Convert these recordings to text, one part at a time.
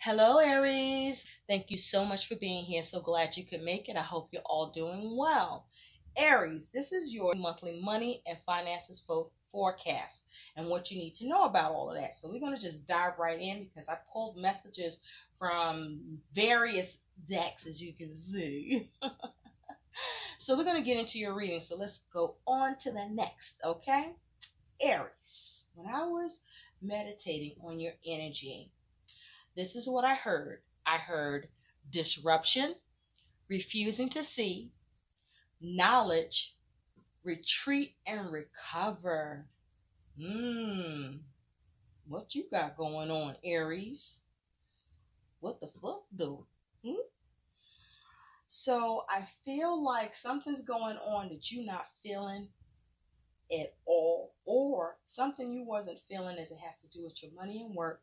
Hello, Aries. Thank you so much for being here. So glad you could make it. I hope you're all doing well. Aries, this is your monthly money and finances forecast and what you need to know about all of that. So we're going to just dive right in because I pulled messages from various decks, as you can see. So we're going to get into your reading. So let's go on to the next, okay? Aries, when I was meditating on your energy, this is what I heard. I heard disruption, refusing to see, knowledge, retreat, and recover. Hmm. What you got going on, Aries? What the fuck, though? Hmm? So I feel like something's going on that you're not feeling at all, or something you wasn't feeling as it has to do with your money and work.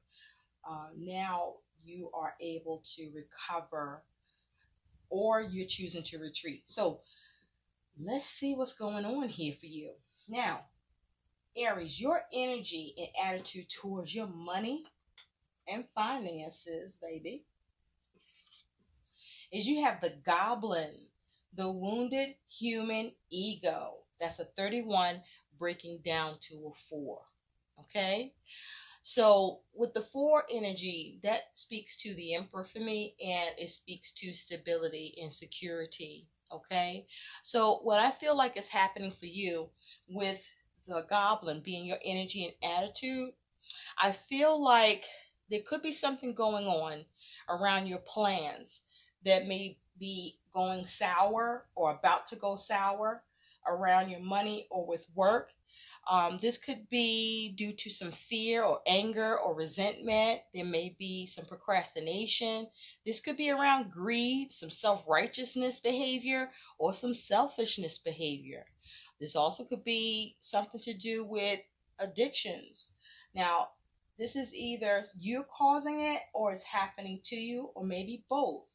Now you are able to recover, or you're choosing to retreat. So let's see what's going on here for you. Now, Aries, your energy and attitude towards your money and finances, baby, is you have the goblin, the wounded human ego. That's a 31 breaking down to a 4. Okay? So with the 4 energy, that speaks to the emperor for me, and it speaks to stability and security. Okay. So what I feel like is happening for you with the goblin being your energy and attitude, I feel like there could be something going on around your plans that may be going sour or about to go sour around your money or with work. This could be due to some fear or anger or resentment. There may be some procrastination. This could be around greed, some self righteousness behavior, or some selfishness behavior. This also could be something to do with addictions. Now, this is either you're causing it or it's happening to you, or maybe both.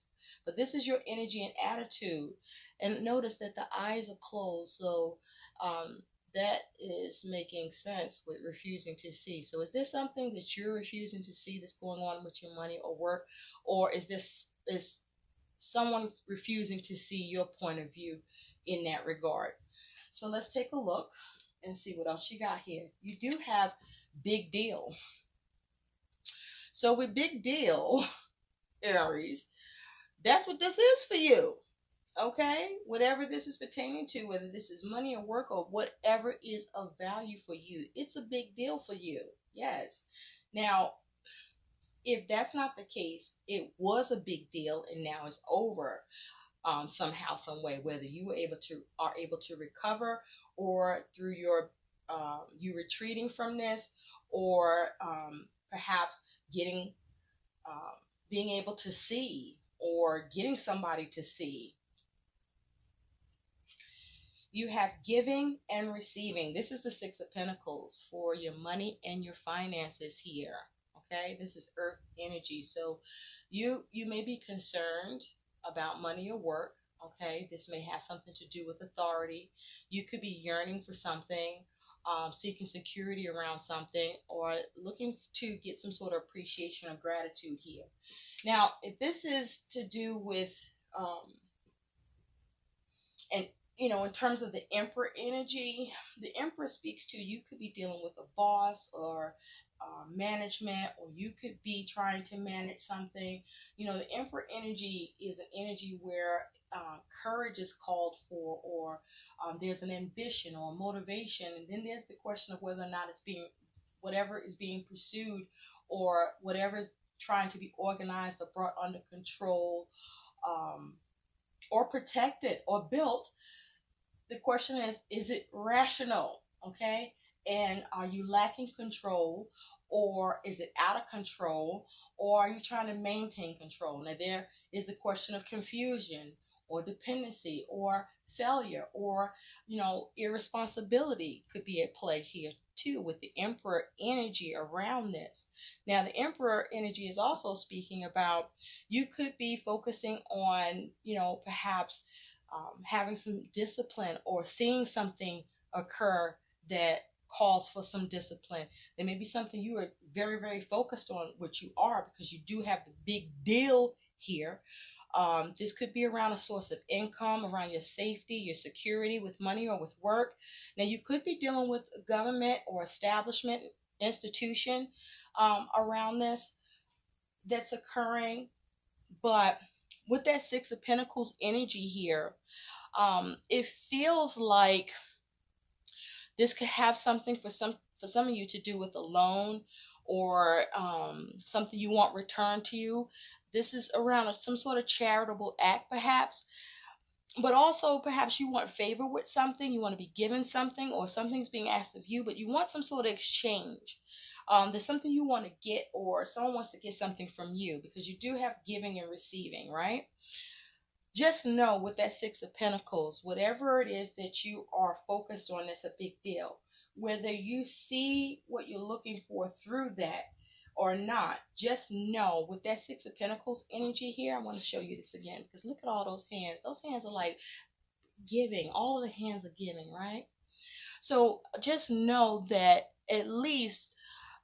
But this is your energy and attitude. And notice that the eyes are closed. So, that is making sense with refusing to see. So is this something that you're refusing to see that's going on with your money or work? Or is someone refusing to see your point of view in that regard? So let's take a look and see what else you got here. You do have big deal. So with big deal, Aries, that's what this is for you. Okay, whatever this is pertaining to, whether this is money or work or whatever is of value for you, it's a big deal for you. Yes. Now, if that's not the case, it was a big deal and now it's over, somehow, some way, whether you are able to recover, or through your you retreating from this, or perhaps getting being able to see, or getting somebody to see. You have giving and receiving. This is the 6 of Pentacles for your money and your finances here. Okay, this is earth energy. So you may be concerned about money or work. Okay, this may have something to do with authority. You could be yearning for something, seeking security around something, or looking to get some sort of appreciation or gratitude here. Now, if this is to do with and in terms of the emperor energy, the emperor speaks to, you could be dealing with a boss or management, or you could be trying to manage something. The emperor energy is an energy where courage is called for, or there's an ambition or motivation, and then there's the question of whether or not whatever is being pursued, or whatever is trying to be organized or brought under control, or protected or built. The question is it rational? Okay. And are you lacking control, or is it out of control, or are you trying to maintain control? Now, there is the question of confusion or dependency or failure, or, irresponsibility could be at play here too, with the emperor energy around this. Now, the emperor energy is also speaking about, you could be focusing on, perhaps having some discipline, or seeing something occur that calls for some discipline. There may be something you are very, very focused on, which you are, because you do have the big deal here. This could be around a source of income, around your safety, your security with money or with work. Now, you could be dealing with a government or establishment, institution around this that's occurring. But with that Six of Pentacles energy here, it feels like this could have something for some of you to do with a loan, or something you want returned to you. This is around some sort of charitable act, perhaps. But also, perhaps you want favor with something. You want to be given something, or something's being asked of you, but you want some sort of exchange. There's something you want to get, or someone wants to get something from you, because you do have giving and receiving, right? Just know with that Six of Pentacles, whatever it is that you are focused on, that's a big deal. Whether you see what you're looking for through that or not, just know with that Six of Pentacles energy here, I want to show you this again, because look at all those hands. Those hands are like giving. All of the hands are giving, right? So just know that at least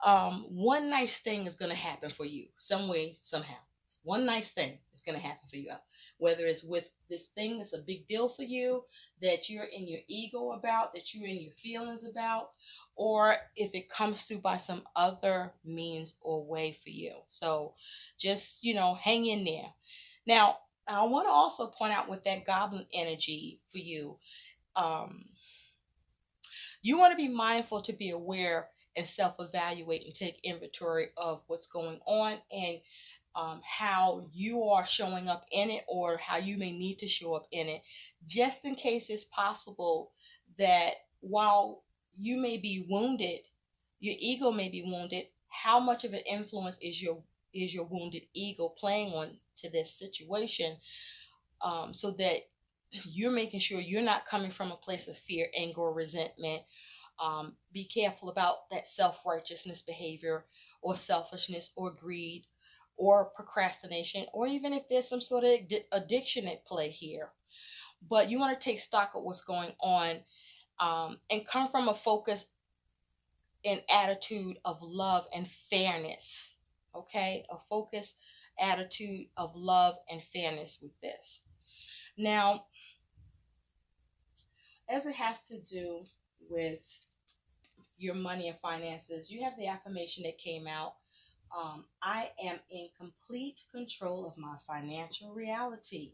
one nice thing is going to happen for you some way, somehow. One nice thing is going to happen for you. Whether it's with this thing that's a big deal for you, that you're in your ego about, that you're in your feelings about, or if it comes through by some other means or way for you. So just, hang in there. Now, I want to also point out with that goblin energy for you, you want to be mindful to be aware and self-evaluate and take inventory of what's going on, and how you are showing up in it, or how you may need to show up in it, just in case it's possible that while you may be wounded, your ego may be wounded. How much of an influence is your wounded ego playing on to this situation, so that you're making sure you're not coming from a place of fear, anger, or resentment. Be careful about that self-righteousness behavior, or selfishness, or greed, or procrastination, or even if there's some sort of addiction at play here. But you want to take stock of what's going on, and come from a focus and attitude of love and fairness. Okay? A focused attitude of love and fairness with this. Now, as it has to do with your money and finances, you have the affirmation that came out. I am in complete control of my financial reality.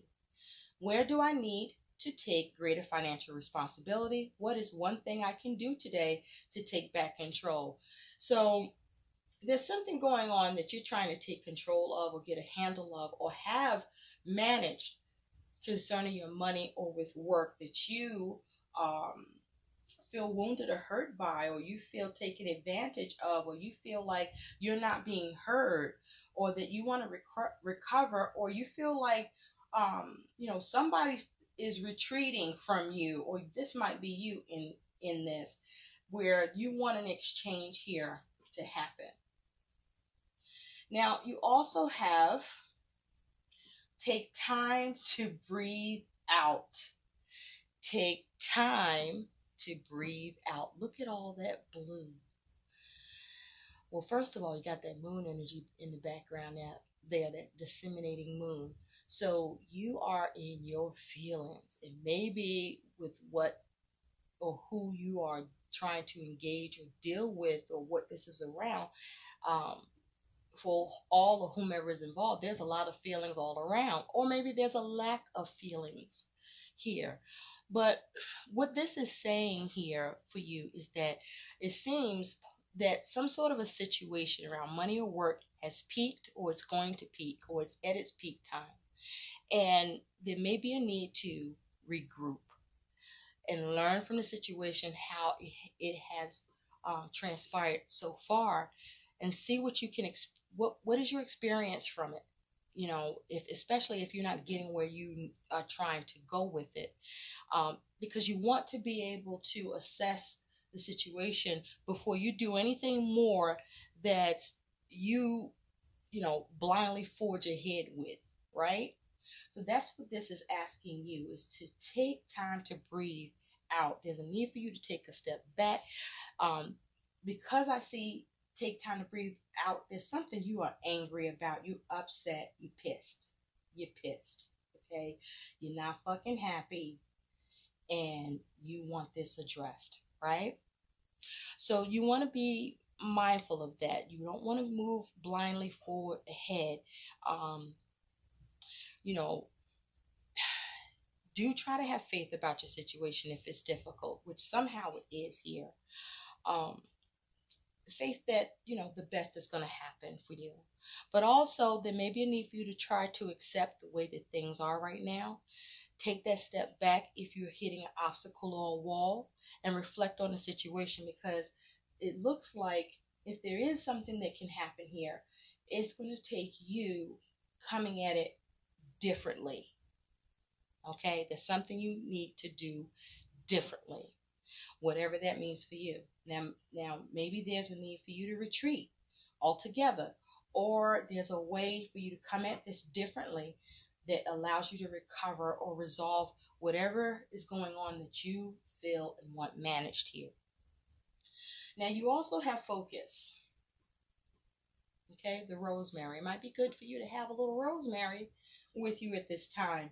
Where do I need to take greater financial responsibility? What is one thing I can do today to take back control? So there's something going on that you're trying to take control of, or get a handle of, or have managed concerning your money or with work, that you feel wounded or hurt by, or you feel taken advantage of, or you feel like you're not being heard, or that you want to recover, or you feel like somebody is retreating from you, or this might be you in this, where you want an exchange here to happen. Now, you also have take time to breathe out. Take time to breathe out. Look at all that blue. Well, first of all, you got that moon energy in the background there, that disseminating moon. So you are in your feelings, and maybe with what or who you are trying to engage or deal with, or what this is around. For all of whomever is involved, there's a lot of feelings all around, or maybe there's a lack of feelings here. But what this is saying here for you is that it seems that some sort of a situation around money or work has peaked, or it's going to peak, or it's at its peak time. And there may be a need to regroup and learn from the situation, how it has transpired so far, and see what you can, what is your experience from it. Especially if you're not getting where you are trying to go with it, because you want to be able to assess the situation before you do anything more that you blindly forge ahead with, right? So that's what this is asking you, is to take time to breathe out. There's a need for you to take a step back. Because I see take time to breathe out, there's something you are angry about. You upset. You pissed. You're pissed. Okay? You're not fucking happy. And you want this addressed, right? So you want to be mindful of that. You don't want to move blindly forward ahead. You know, do try to have faith about your situation if it's difficult, which somehow it is here. Faith that, you know, the best is going to happen for you. But also, there may be a need for you to try to accept the way that things are right now. Take that step back if you're hitting an obstacle or a wall and reflect on the situation, because it looks like if there is something that can happen here, it's going to take you coming at it differently. Okay? There's something you need to do differently, whatever that means for you. Now, maybe there's a need for you to retreat altogether, or there's a way for you to come at this differently that allows you to recover or resolve whatever is going on that you feel and want managed here. Now, you also have focus. Okay, the rosemary. It might be good for you to have a little rosemary with you at this time,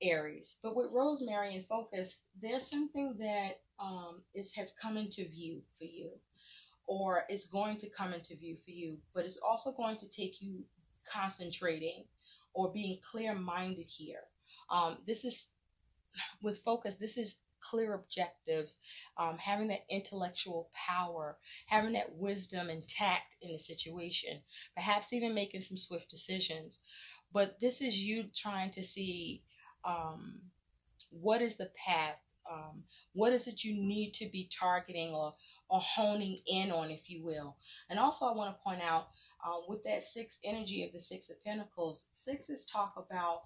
Aries. But with rosemary and focus, there's something that has come into view for you, or is going to come into view for you, but it's also going to take you concentrating or being clear-minded here. This is, with focus, this is clear objectives, having that intellectual power, having that wisdom and tact in the situation, perhaps even making some swift decisions. But this is you trying to see what is the path, what is it you need to be targeting or honing in on, if you will. And also I want to point out, with that sixth energy of the Six of Pentacles, sixes talk about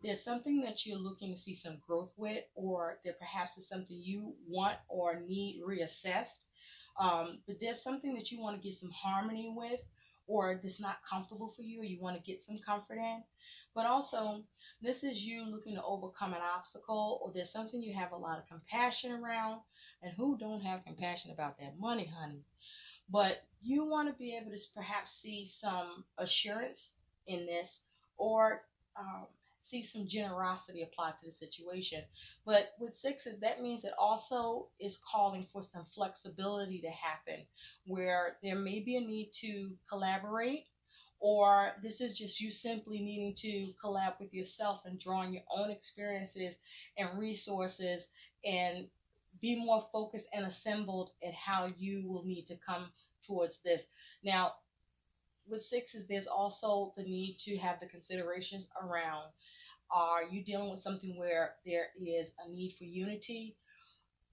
there's something that you're looking to see some growth with, or there perhaps is something you want or need reassessed. But there's something that you want to get some harmony with, or that's not comfortable for you, or you want to get some comfort in. But also, this is you looking to overcome an obstacle, or there's something you have a lot of compassion around. And who don't have compassion about that money, honey? But you want to be able to perhaps see some assurance in this, or see some generosity applied to the situation. But with sixes, that means it also is calling for some flexibility to happen, where there may be a need to collaborate, or this is just you simply needing to collab with yourself and drawing your own experiences and resources and be more focused and assembled at how you will need to come towards this. Now, with sixes, there's also the need to have the considerations around, are you dealing with something where there is a need for unity,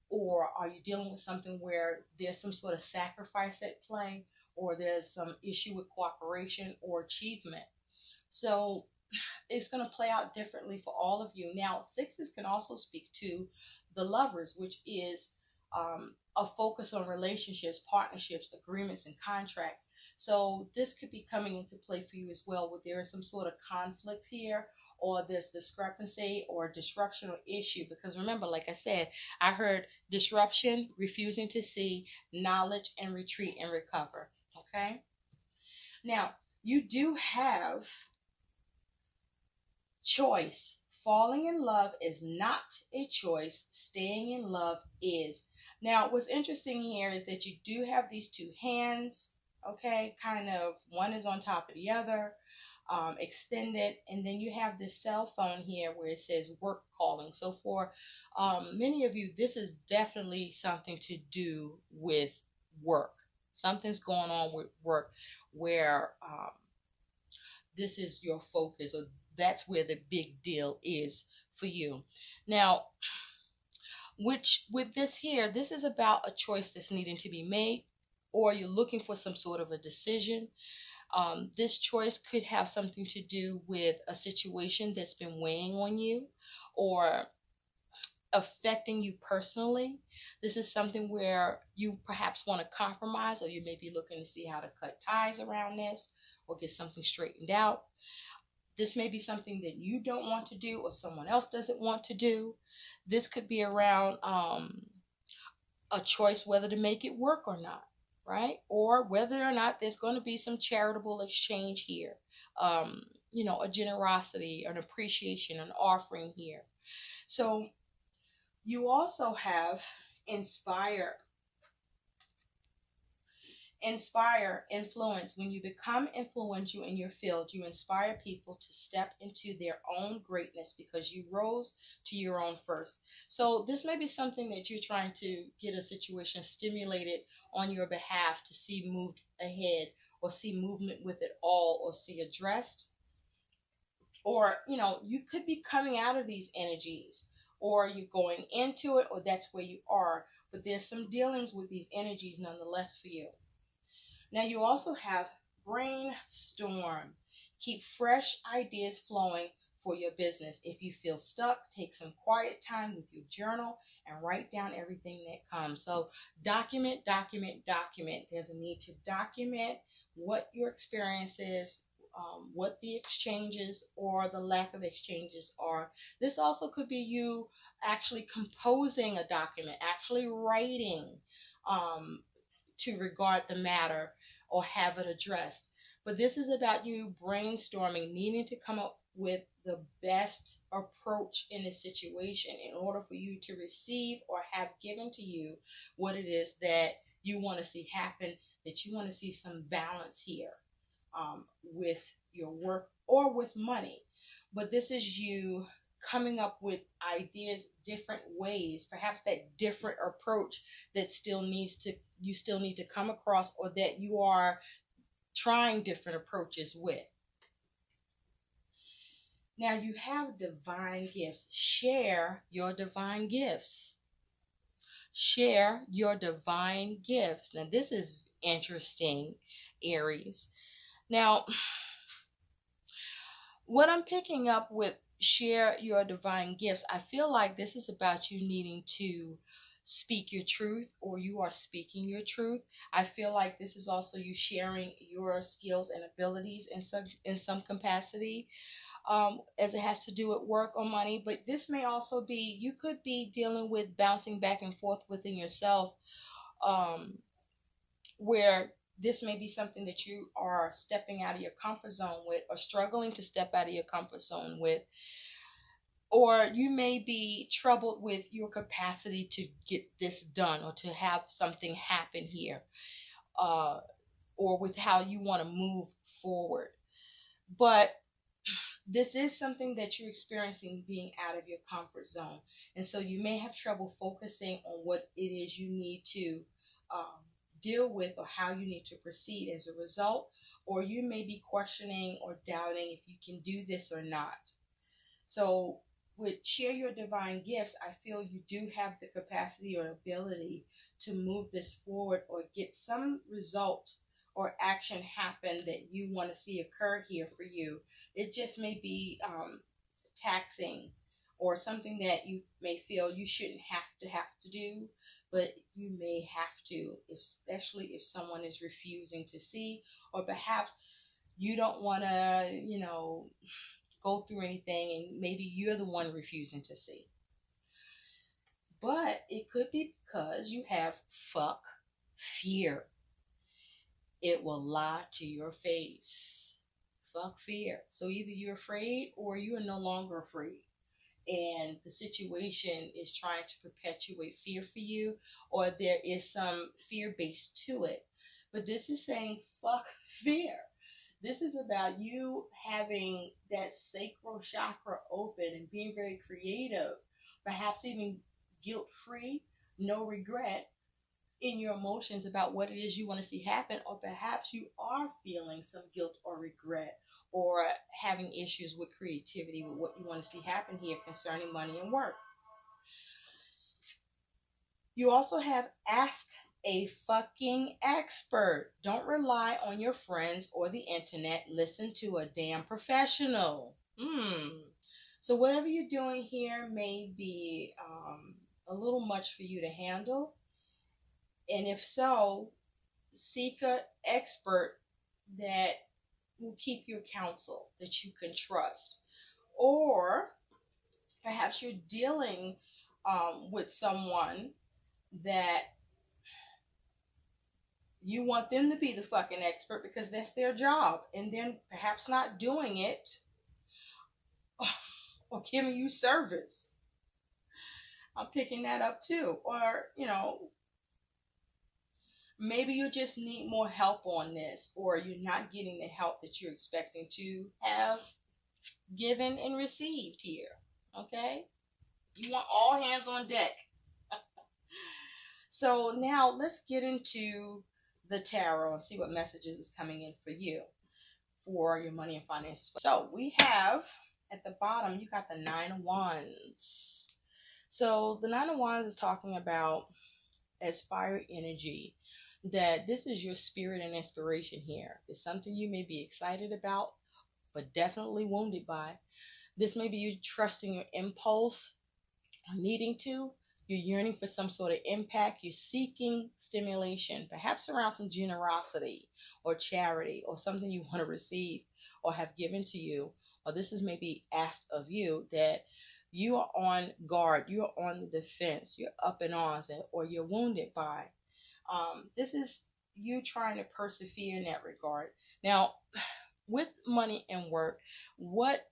or are you dealing with something where there's some sort of sacrifice at play, or there's some issue with cooperation or achievement? So it's going to play out differently for all of you. Now, sixes can also speak to the lovers, which is a focus on relationships, partnerships, agreements, and contracts. So this could be coming into play for you as well, where there is some sort of conflict here, or there's discrepancy or disruption or issue. Because remember, like I said, I heard disruption, refusing to see, knowledge, and retreat and recover. Okay? Now, you do have choice. Falling in love is not a choice. Staying in love is. Now, what's interesting here is that you do have these two hands, okay? Kind of, one is on top of the other, extended, and then you have this cell phone here where it says work calling. So for many of you, this is definitely something to do with work. Something's going on with work where this is your focus, or that's where the big deal is for you. Now, with this here, this is about a choice that's needing to be made, or you're looking for some sort of a decision. This choice could have something to do with a situation that's been weighing on you or affecting you personally. This is something where you perhaps want to compromise, or you may be looking to see how to cut ties around this or get something straightened out. This may be something that you don't want to do or someone else doesn't want to do. This could be around a choice whether to make it work or not, right? Or whether or not there's going to be some charitable exchange here. A generosity, an appreciation, an offering here. So you also have inspire, influence. When you become influential in your field, you inspire people to step into their own greatness because you rose to your own first. So this may be something that you're trying to get a situation stimulated on your behalf to see moved ahead, or see movement with it all, or see addressed. Or you could be coming out of these energies, or you're going into it, or that's where you are, but there's some dealings with these energies nonetheless for you. Now you also have brainstorm. Keep fresh ideas flowing for your business. If you feel stuck, take some quiet time with your journal and write down everything that comes. So document, document, document. There's a need to document what your experience is, what the exchanges or the lack of exchanges are. This also could be you actually composing a document, actually writing to regard the matter or have it addressed. But this is about you brainstorming, needing to come up with the best approach in a situation in order for you to receive or have given to you what it is that you want to see happen, that you want to see some balance here with your work or with money. But this is you coming up with ideas, different ways, perhaps that different approach that you still need to come across, or that you are trying different approaches with. Now you have divine gifts. Share your divine gifts. Share your divine gifts. Now this is interesting, Aries. Now, what I'm picking up with share your divine gifts, I feel like this is about you needing to speak your truth, or you are speaking your truth. I feel like this is also you sharing your skills and abilities in some capacity, as it has to do with work or money. But this may also be, you could be dealing with bouncing back and forth within yourself, where this may be something that you are stepping out of your comfort zone with, or struggling to step out of your comfort zone with. Or you may be troubled with your capacity to get this done, or to have something happen here, or with how you want to move forward. But this is something that you're experiencing, being out of your comfort zone. And so you may have trouble focusing on what it is you need to deal with, or how you need to proceed as a result. Or you may be questioning or doubting if you can do this or not. So with share your divine gifts, I feel you do have the capacity or ability to move this forward, or get some result or action happen that you want to see occur here for you. It just may be taxing, or something that you may feel you shouldn't have to do, but you may have to, especially if someone is refusing to see, or perhaps you don't want to, go through anything, and maybe you're the one refusing to see. But it could be because you have fuck fear. It will lie to your face. Fuck fear. So either you're afraid, or you are no longer afraid, and the situation is trying to perpetuate fear for you, or there is some fear base to it. But this is saying fuck fear. This is about you having that sacral chakra open and being very creative, perhaps even guilt-free, no regret in your emotions about what it is you want to see happen. Or perhaps you are feeling some guilt or regret, or having issues with creativity with what you want to see happen here concerning money and work. You also have ask a fucking expert. Don't rely on your friends or the internet. Listen to a damn professional. So whatever you're doing here may be a little much for you to handle. And if so, seek an expert that will keep you counsel that you can trust. Or perhaps you're dealing with someone that you want them to be the fucking expert because that's their job, and then perhaps not doing it or giving you service. I'm picking that up too. Or, maybe you just need more help on this, or you're not getting the help that you're expecting to have given and received here. Okay? You want all hands on deck. So now let's get into the tarot and see what messages is coming in for you for your money and finances. So we have at the bottom, you got the Nine of Wands. So the Nine of Wands is talking about, as fire energy, that this is your spirit and inspiration here. It's something you may be excited about, but definitely wounded by. This may be you trusting your impulse, needing to. You're yearning for some sort of impact. You're seeking stimulation, perhaps around some generosity or charity or something you want to receive or have given to you. Or this is maybe asked of you, that you are on guard, you're on the defense, you're up in arms, or you're wounded by. This is you trying to persevere in that regard. Now, with money and work, what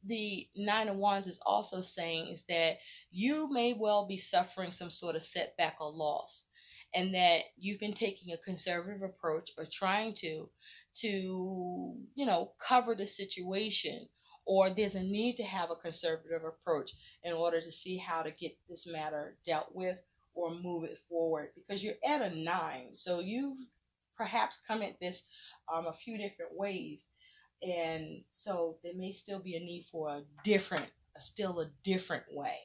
the Nine of Wands is also saying is that you may well be suffering some sort of setback or loss, and that you've been taking a conservative approach or trying to cover the situation, or there's a need to have a conservative approach in order to see how to get this matter dealt with or move it forward, because you're at a 9, so you've perhaps come at this a few different ways. And so there may still be a need for a different way.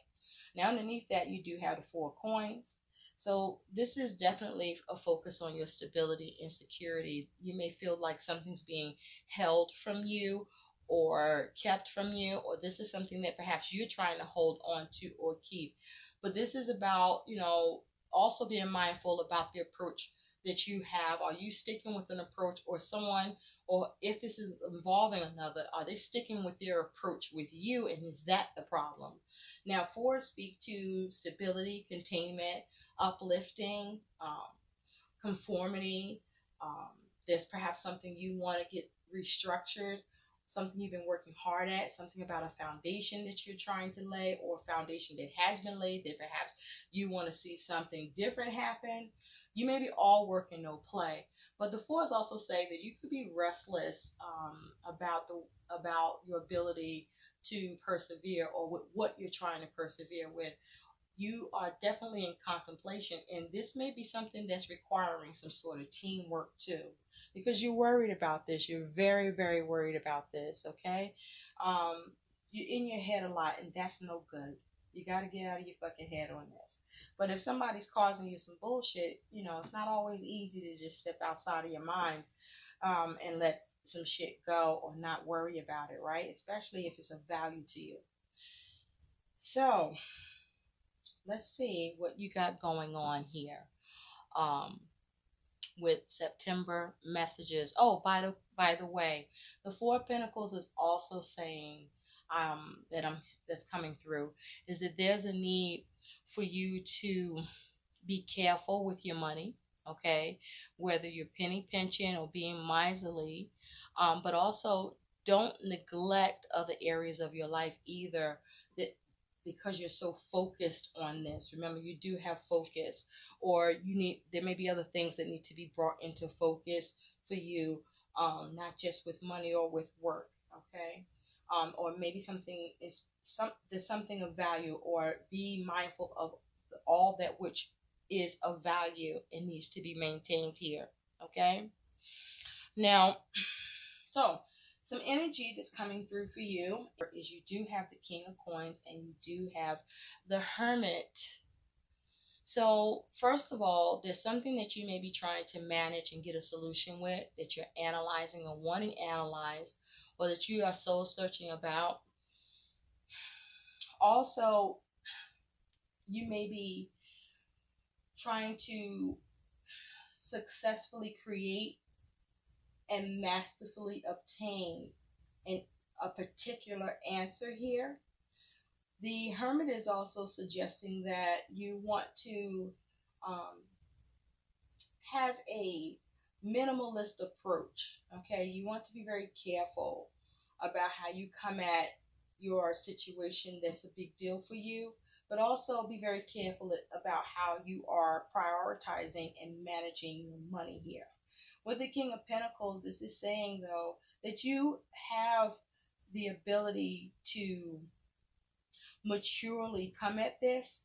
Now underneath that, you do have the Four of Coins. So this is definitely a focus on your stability and security. You may feel like something's being held from you or kept from you, or this is something that perhaps you're trying to hold on to or keep. But this is about, also being mindful about the approach that you have. Are you sticking with an approach, or someone, or if this is involving another, are they sticking with their approach with you, and is that the problem? Now, fours speak to stability, containment, uplifting, conformity. There's perhaps something you want to get restructured, something you've been working hard at, something about a foundation that you're trying to lay, or a foundation that has been laid that perhaps you want to see something different happen. You may be all work and no play. But the fours also say that you could be restless about your ability to persevere, or with what you're trying to persevere with. You are definitely in contemplation, and this may be something that's requiring some sort of teamwork too, because you're worried about this. You're very, very worried about this. Okay, you're in your head a lot, and that's no good. You got to get out of your fucking head on this. But if somebody's causing you some bullshit, it's not always easy to just step outside of your mind and let some shit go, or not worry about it, right? Especially if it's of value to you. So let's see what you got going on here with September messages. Oh, by the way, the Four of Pentacles is also saying that's coming through is that there's a need for you to be careful with your money, okay? Whether you're penny pinching or being miserly, but also don't neglect other areas of your life either, that because you're so focused on this. Remember, you do have focus, or there may be other things that need to be brought into focus for you, not just with money or with work, okay? Or maybe there's something of value, or be mindful of all that which is of value and needs to be maintained here. Okay. Now, so some energy that's coming through for you is you do have the King of Coins, and you do have the Hermit. So first of all, there's something that you may be trying to manage and get a solution with, that you're analyzing or wanting analyzed, or that you are soul searching about. Also, you may be trying to successfully create and masterfully obtain a particular answer here. The Hermit is also suggesting that you want to um, have a minimalist approach. Okay, you want to be very careful about how you come at your situation that's a big deal for you, but also be very careful about how you are prioritizing and managing your money here. With the King of Pentacles, this is saying, though, that you have the ability to maturely come at this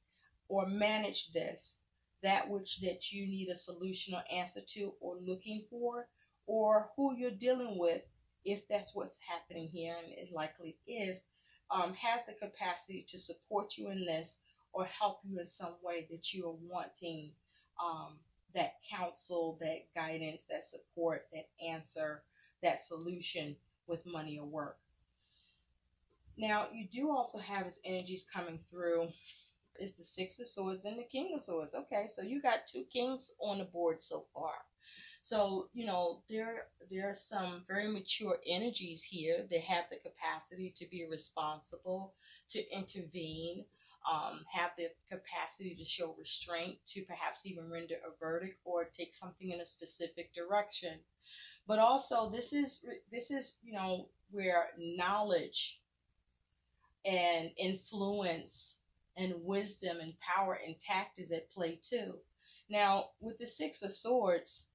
or manage this, that which that you need a solution or answer to or looking for, or who you're dealing with, if that's what's happening here, and it likely is, has the capacity to support you in this or help you in some way that you are wanting that counsel, that guidance, that support, that answer, that solution with money or work. Now, you do also have his energies coming through. It's the Six of Swords and the King of Swords. Okay, so you got two kings on the board so far. So, there are some very mature energies here that have the capacity to be responsible, to intervene, have the capacity to show restraint, to perhaps even render a verdict or take something in a specific direction. But also, this is where knowledge and influence and wisdom and power and tact is at play too. Now, with the Six of Swords,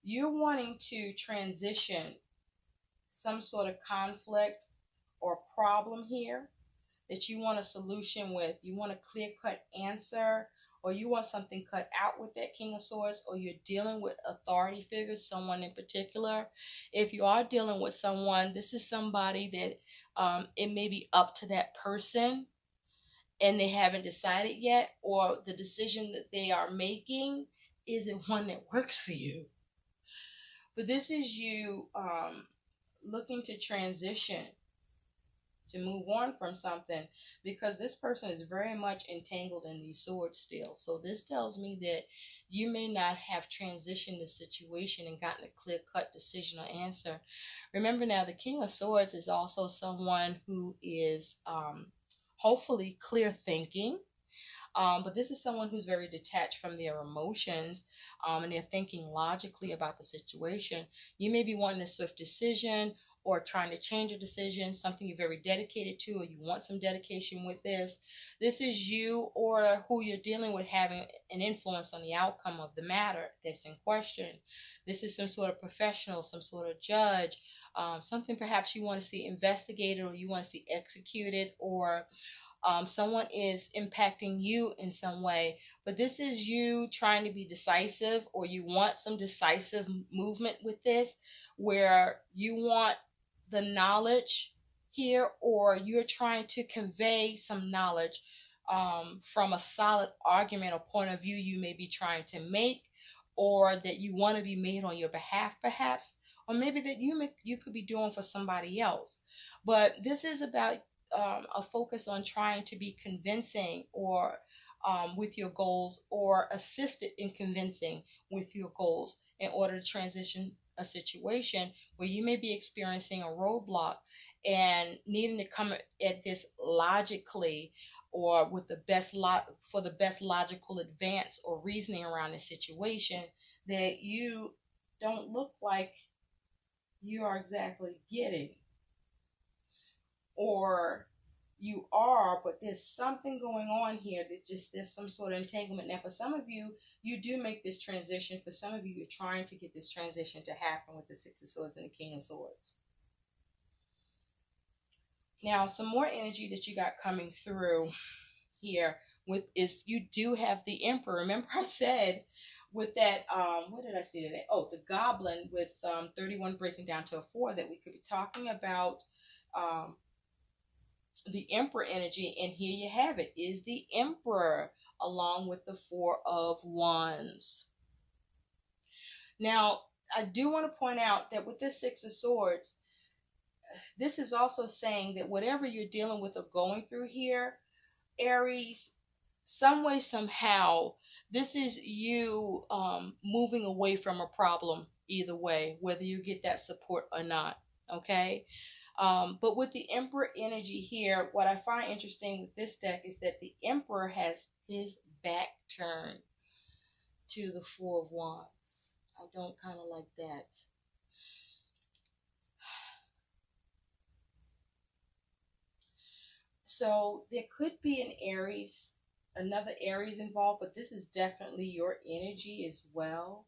you're wanting to transition some sort of conflict or problem here that you want a solution with. You want a clear-cut answer, or you want something cut out with that King of Swords, or you're dealing with authority figures, someone in particular. If you are dealing with someone, this is somebody that it may be up to that person and they haven't decided yet, or the decision that they are making isn't one that works for you. But this is you looking to transition, to move on from something, because this person is very much entangled in these swords still. So this tells me that you may not have transitioned the situation and gotten a clear-cut decision or answer. Remember now, the King of Swords is also someone who is hopefully clear thinking. But this is someone who's very detached from their emotions, and they're thinking logically about the situation. You may be wanting a swift decision or trying to change a decision, something you're very dedicated to, or you want some dedication with this. This is you or who you're dealing with having an influence on the outcome of the matter that's in question. This is some sort of professional, some sort of judge, something perhaps you want to see investigated or you want to see executed, or someone is impacting you in some way. But this is you trying to be decisive, or you want some decisive movement with this, where you want the knowledge here, or you're trying to convey some knowledge from a solid argument or point of view you may be trying to make, or that you want to be made on your behalf perhaps, or maybe that you could be doing for somebody else. But this is about a focus on trying to be convincing, or with your goals, or assisted in convincing with your goals, in order to transition a situation where you may be experiencing a roadblock and needing to come at this logically, or with the best logical advance or reasoning around the situation that you don't look like you are exactly getting. Or you are, but there's something going on here there's some sort of entanglement. Now, for some of you, you do make this transition. For some of you, you're trying to get this transition to happen with the Six of Swords and the King of Swords. Now, some more energy that you got coming through here is you do have the Emperor. Remember I said with that, what did I see today? Oh, the Goblin with 31 breaking down to a 4, that we could be talking about the Emperor energy, and here you have it, is the Emperor along with the Four of Wands. Now, I do want to point out that with this Six of Swords, this is also saying that whatever you're dealing with or going through here, Aries, some way, somehow, this is you moving away from a problem either way, whether you get that support or not. Okay. But with the Emperor energy here, what I find interesting with this deck is that the Emperor has his back turned to the Four of Wands. I don't kind of like that. So there could be an Aries, another Aries involved, but this is definitely your energy as well.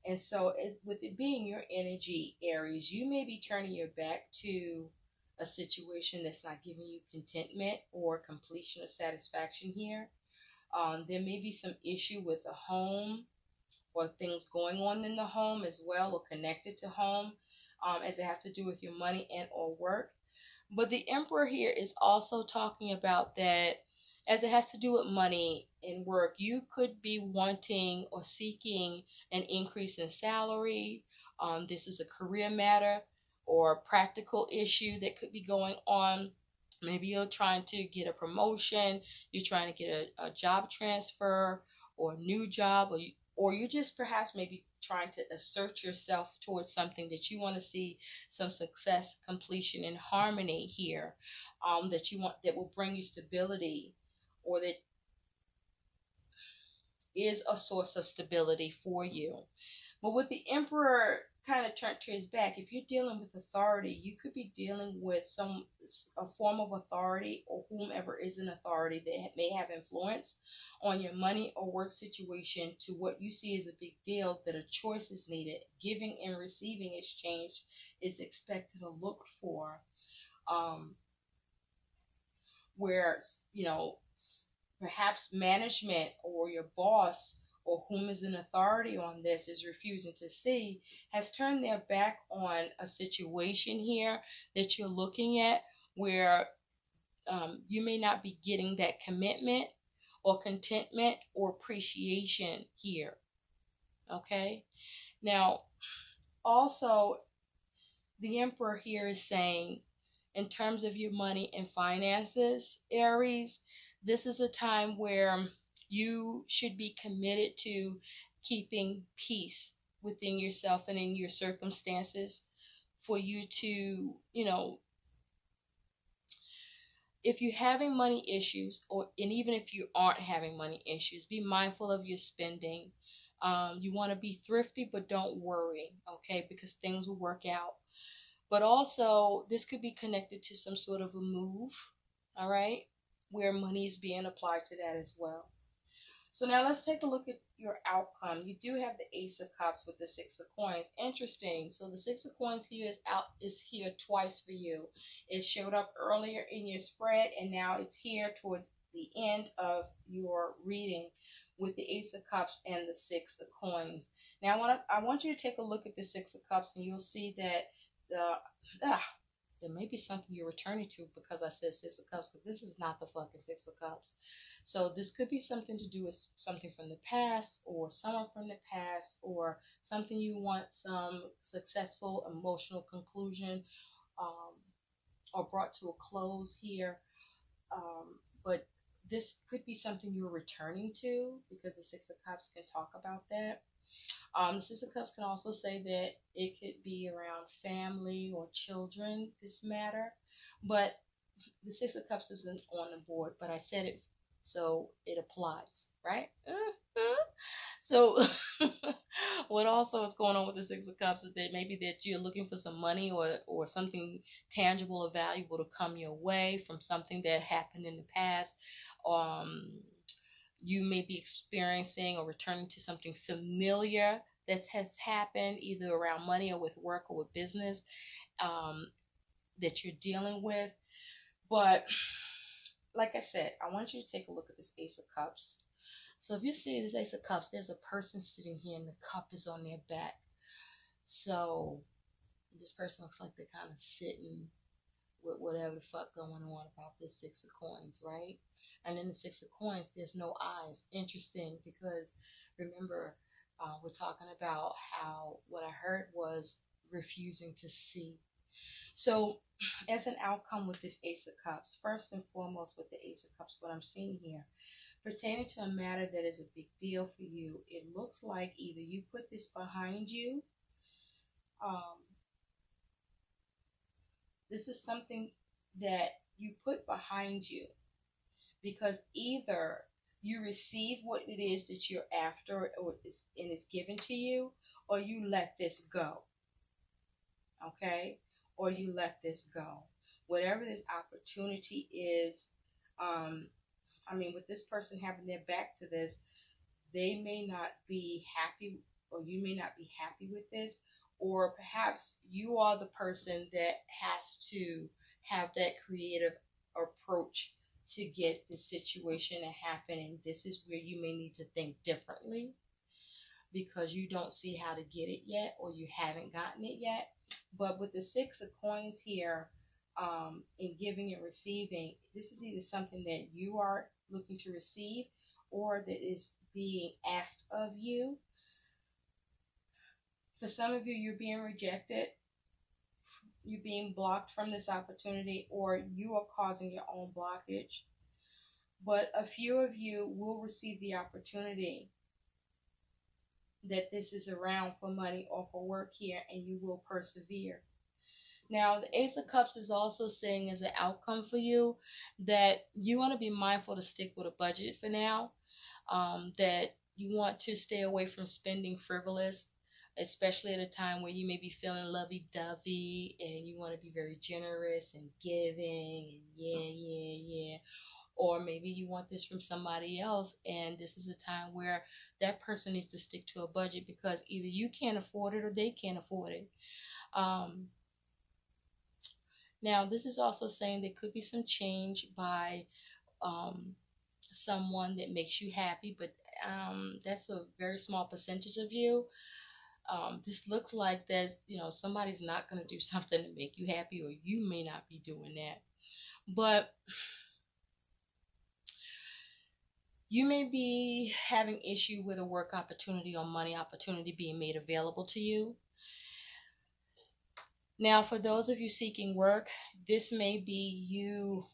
And so, with it being your energy, Aries, you may be turning your back to a situation that's not giving you contentment or completion or satisfaction here. There may be some issue with the home or things going on in the home as well, or connected to home, as it has to do with your money and or work. But the Emperor here is also talking about that as it has to do with money and work, you could be wanting or seeking an increase in salary. This is a career matter or a practical issue that could be going on. Maybe you're trying to get a promotion, you're trying to get a job transfer or a new job, or you're just perhaps maybe trying to assert yourself towards something that you want to see some success, completion, and harmony here, that you want, that will bring you stability, or that is a source of stability for you. But with the Emperor kind of turned to his back, if you're dealing with authority, you could be dealing with a form of authority, or whomever is in authority that may have influence on your money or work situation to what you see as a big deal, that a choice is needed. Giving and receiving exchange is expected to look for. Where, perhaps management or your boss or whom is in authority on this is refusing to see, has turned their back on a situation here that you're looking at, where you may not be getting that commitment or contentment or appreciation here. Okay. Now, also, the Emperor here is saying, in terms of your money and finances, Aries, this is a time where you should be committed to keeping peace within yourself and in your circumstances, for you to, if you're having money issues, and even if you aren't having money issues, be mindful of your spending. You want to be thrifty, but don't worry, okay, because things will work out. But also, this could be connected to some sort of a move, all right, where money is being applied to that as well. So now let's take a look at your outcome. You do have the Ace of Cups with the Six of Coins. Interesting. So the Six of Coins here is here twice for you. It showed up earlier in your spread, and now it's here towards the end of your reading with the Ace of Cups and the Six of Coins. Now I want you to take a look at the Six of Cups, and you'll see that there may be something you're returning to, because I said Six of Cups, but this is not the fucking Six of Cups. So this could be something to do with something from the past, or someone from the past, or something you want some successful emotional conclusion, or brought to a close here. But this could be something you're returning to, because the Six of Cups can talk about that. The Six of Cups can also say that it could be around family or children, this matter. But the Six of Cups isn't on the board, but I said it, so it applies, right? So what also is going on with the Six of Cups is that maybe that you're looking for some money or something tangible or valuable to come your way from something that happened in the past. You may be experiencing or returning to something familiar that has happened either around money or with work or with business, that you're dealing with. But like I said, I want you to take a look at this Ace of Cups. So if you see this Ace of Cups, there's a person sitting here and the cup is on their back. So this person looks like they're kind of sitting with whatever the fuck going on about this Six of Coins, right? And in the Six of Coins, there's no eyes. Interesting, because remember, we're talking about how what I heard was refusing to see. So as an outcome with this Ace of Cups, first and foremost with the Ace of Cups, what I'm seeing here, pertaining to a matter that is a big deal for you, it looks like either you put this behind you. This is something that you put behind you because either you receive what it is that you're after and it's given to you, or you let this go. Okay? Or you let this go. Whatever this opportunity is, with this person having their back to this, they may not be happy, or you may not be happy with this, or perhaps you are the person that has to have that creative approach to get the situation to happen, and this is where you may need to think differently because you don't see how to get it yet, or you haven't gotten it yet. But with the Six of Coins here, in giving and receiving, this is either something that you are looking to receive or that is being asked of you. For some of you, you're being rejected, you're being blocked from this opportunity, or you are causing your own blockage. But a few of you will receive the opportunity that this is around for money or for work here, and you will persevere. Now, the Ace of Cups is also saying as an outcome for you that you want to be mindful to stick with a budget for now, that you want to stay away from spending frivolous, especially at a time where you may be feeling lovey-dovey and you want to be very generous and giving and yeah. Or maybe you want this from somebody else, and this is a time where that person needs to stick to a budget because either you can't afford it or they can't afford it. Now, this is also saying there could be some change by someone that makes you happy, but that's a very small percentage of you. This looks like that, somebody's not going to do something to make you happy, or you may not be doing that. But you may be having issue with a work opportunity or money opportunity being made available to you. Now, for those of you seeking work, this may be you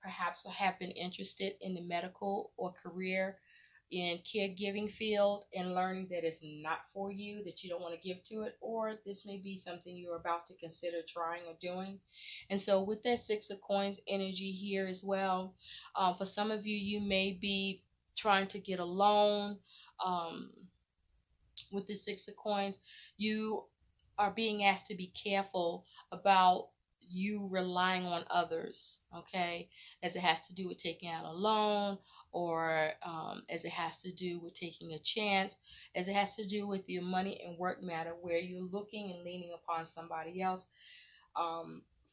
perhaps have been interested in the medical or career in caregiving field and learning that it's not for you, that you don't want to give to it, or this may be something you're about to consider trying or doing. And so with that Six of Coins energy here as well, for some of you, you may be trying to get a loan. With the Six of Coins, you are being asked to be careful about you relying on others, okay, as it has to do with taking out a loan, or as it has to do with taking a chance, as it has to do with your money and work matter, where you're looking and leaning upon somebody else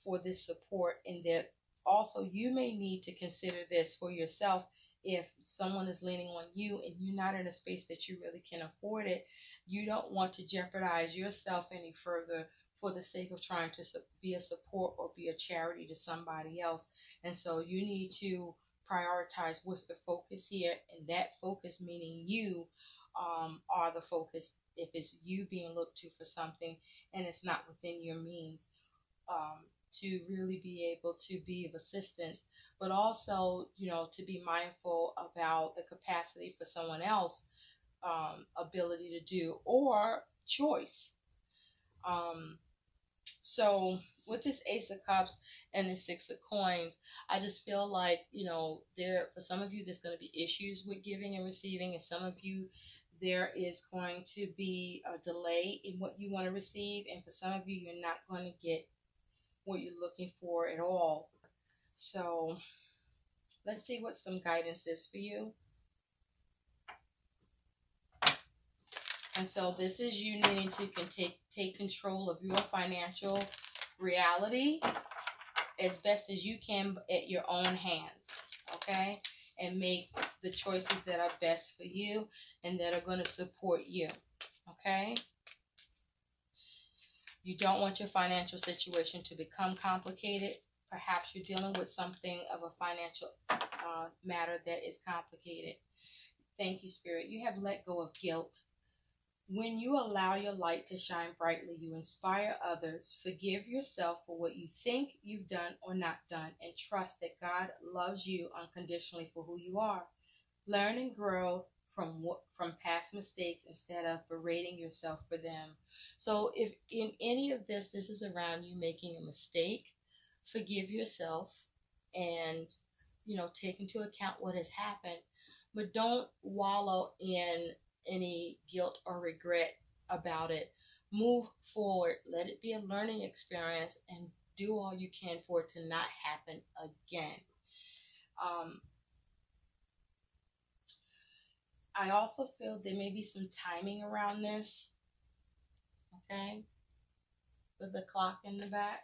for this support. And that also you may need to consider this for yourself. If someone is leaning on you and you're not in a space that you really can afford it, you don't want to jeopardize yourself any further for the sake of trying to be a support or be a charity to somebody else. And so you need to prioritize what's the focus here, and that focus meaning you are the focus. If it's you being looked to for something and it's not within your means, to really be able to be of assistance, but also, to be mindful about the capacity for someone else, ability to do or choice. So with this Ace of Cups and the Six of Coins, I just feel like, for some of you, there's going to be issues with giving and receiving, and some of you, there is going to be a delay in what you want to receive, and for some of you, you're not going to get what you're looking for at all. So let's see what some guidance is for you. And so this is you needing to take control of your financial reality as best as you can at your own hands, okay? And make the choices that are best for you and that are going to support you, okay? You don't want your financial situation to become complicated. Perhaps you're dealing with something of a financial matter that is complicated. Thank you, Spirit. You have let go of guilt. When you allow your light to shine brightly, you inspire others. Forgive yourself for what you think you've done or not done, and trust that God loves you unconditionally for who you are. Learn and grow from past mistakes instead of berating yourself for them. So if in any of this is around you making a mistake, forgive yourself and take into account what has happened, but don't wallow in any guilt or regret about it. Move forward, let it be a learning experience, and do all you can for it to not happen again. um, I also feel there may be some timing around this, okay, with the clock in the back.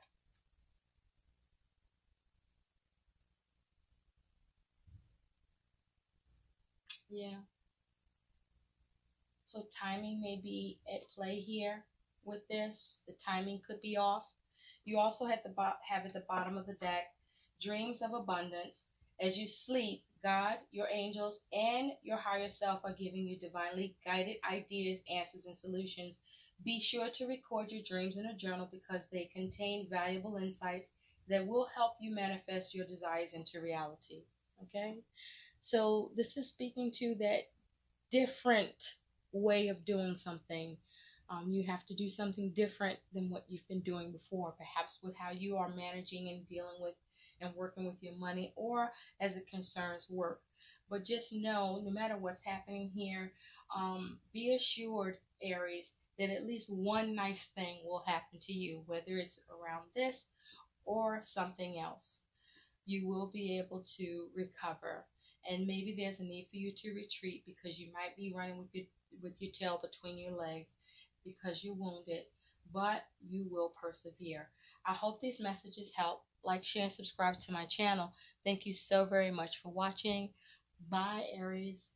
Yeah. So timing may be at play here with this. The timing could be off. You also have at the bottom of the deck dreams of abundance. As you sleep, God, your angels, and your higher self are giving you divinely guided ideas, answers, and solutions. Be sure to record your dreams in a journal because they contain valuable insights that will help you manifest your desires into reality. Okay? So, this is speaking to that different way of doing something. You have to do something different than what you've been doing before, perhaps with how you are managing and dealing with and working with your money, or as it concerns work. But just know, no matter what's happening here, be assured, Aries, that at least one nice thing will happen to you, whether it's around this or something else. You will be able to recover. And maybe there's a need for you to retreat because you might be running with your tail between your legs because you're wounded, but you will persevere. I hope these messages help. Like, share, and subscribe to my channel. Thank you so very much for watching. Bye, Aries.